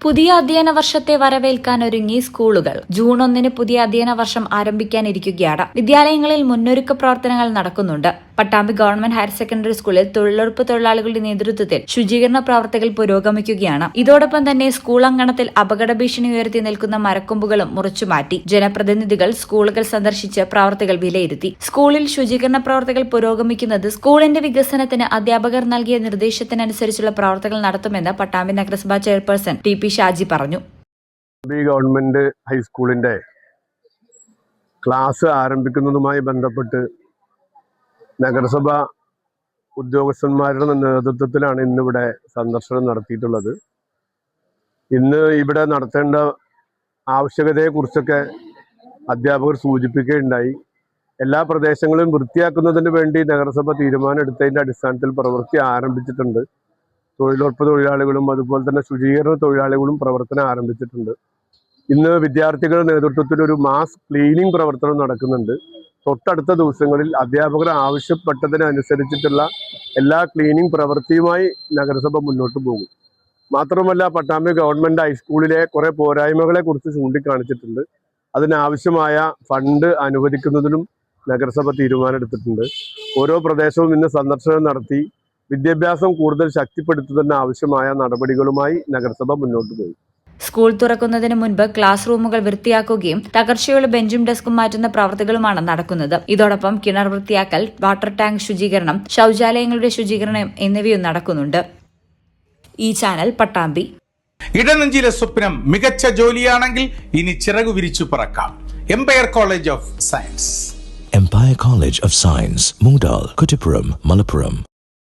പുതിയ അധ്യയന വർഷത്തെ വരവേൽക്കാനൊരുങ്ങി സ്കൂളുകൾ. ജൂൺ 1 പുതിയ അധ്യയന വർഷം ആരംഭിക്കാനിരിക്കുകയാണ്. വിദ്യാലയങ്ങളിൽ മുന്നൊരുക്ക പ്രവർത്തനങ്ങൾ നടക്കുന്നുണ്ട്. പട്ടാമ്പി ഗവൺമെന്റ് ഹയർ സെക്കൻഡറി സ്കൂളിൽ തൊഴിലുറപ്പ് തൊഴിലാളികളുടെ നേതൃത്വത്തിൽ ശുചീകരണ പ്രവർത്തികൾ പുരോഗമിക്കുകയാണ്. ഇതോടൊപ്പം തന്നെ സ്കൂൾ അങ്കണത്തിൽ അപകട ഭീഷണി ഉയർത്തി നിൽക്കുന്ന മരക്കൊമ്പുകളും മുറിച്ചുമാറ്റി. ജനപ്രതിനിധികൾ സ്കൂളുകൾ സന്ദർശിച്ച് പ്രവർത്തികൾ വിലയിരുത്തി. സ്കൂളിൽ ശുചീകരണ പ്രവർത്തികൾ പുരോഗമിക്കുന്നത് സ്കൂളിന്റെ വികസനത്തിന് അധ്യാപകർ നൽകിയ നിർദ്ദേശത്തിനനുസരിച്ചുള്ള പ്രവർത്തികൾ നടത്തുമെന്ന് പട്ടാമ്പി നഗരസഭാ ചെയർപേഴ്സൺ ടി.പി. ഷാജി പറഞ്ഞു. ഗവൺമെന്റ് ഹൈസ്കൂളിന്റെ ക്ലാസ് ആരംഭിക്കുന്നതുമായി ബന്ധപ്പെട്ട് നഗരസഭ ഉദ്യോഗസ്ഥന്മാരുടെ നേതൃത്വത്തിലാണ് ഇന്നിവിടെ സന്ദർശനം നടത്തിയിട്ടുള്ളത്. ഇന്ന് ഇവിടെ നടത്തേണ്ട ആവശ്യകതയെക്കുറിച്ചൊക്കെ അധ്യാപകർ സൂചിപ്പിക്കുകയുണ്ടായി. എല്ലാ പ്രദേശങ്ങളും വൃത്തിയാക്കുന്നതിന് വേണ്ടി നഗരസഭ തീരുമാനമെടുത്തതിൻ്റെ അടിസ്ഥാനത്തിൽ പ്രവൃത്തി ആരംഭിച്ചിട്ടുണ്ട്. തൊഴിലുറപ്പ് തൊഴിലാളികളും അതുപോലെ തന്നെ ശുചീകരണ തൊഴിലാളികളും പ്രവർത്തനം ആരംഭിച്ചിട്ടുണ്ട്. ഇന്ന് വിദ്യാർത്ഥികളുടെ നേതൃത്വത്തിൽ ഒരു മാസ് ക്ലീനിങ് പ്രവർത്തനം നടക്കുന്നുണ്ട്. തൊട്ടടുത്ത ദിവസങ്ങളിൽ അധ്യാപകർ ആവശ്യപ്പെട്ടതിനനുസരിച്ചിട്ടുള്ള എല്ലാ ക്ലീനിങ് പ്രവൃത്തിയുമായി നഗരസഭ മുന്നോട്ട് പോകും. മാത്രമല്ല, പട്ടാമ്പി ഗവൺമെന്റ് ഹൈസ്കൂളിലെ കുറെ പോരായ്മകളെ കുറിച്ച് ചൂണ്ടിക്കാണിച്ചിട്ടുണ്ട്. അതിനാവശ്യമായ ഫണ്ട് അനുവദിക്കുന്നതിനും നഗരസഭ തീരുമാനമെടുത്തിട്ടുണ്ട്. ഓരോ പ്രദേശവും ഇന്ന് സന്ദർശനം നടത്തി വിദ്യാഭ്യാസം കൂടുതൽ ശക്തിപ്പെടുത്തുന്നതിന് ആവശ്യമായ നടപടികളുമായി നഗരസഭ മുന്നോട്ട് പോകും. സ്കൂൾ തുറക്കുന്നതിന് മുൻപ് ക്ലാസ് റൂമുകൾ വൃത്തിയാക്കുകയും തകർച്ചയുള്ള ബെഞ്ചും ഡെസ്കും മാറ്റുന്ന പ്രവർത്തികളുമാണ് നടക്കുന്നത്. ഇതോടൊപ്പം കിണർ വൃത്തിയാക്കൽ, വാട്ടർ ടാങ്ക് ശുചീകരണം, ശൌചാലയങ്ങളുടെ ശുചീകരണം എന്നിവയും നടക്കുന്നുണ്ട്. ഈ ചാനൽ പട്ടാമ്പി. ഇടനെഞ്ചിലെ സ്വപ്നം മികച്ച ജോലിയാണെങ്കിൽ ഇനി ചിറകു വിരിച്ചു പറക്കാം. Empire college of science. Empire College of Science, Moondal, Kuttipuram, Malappuram.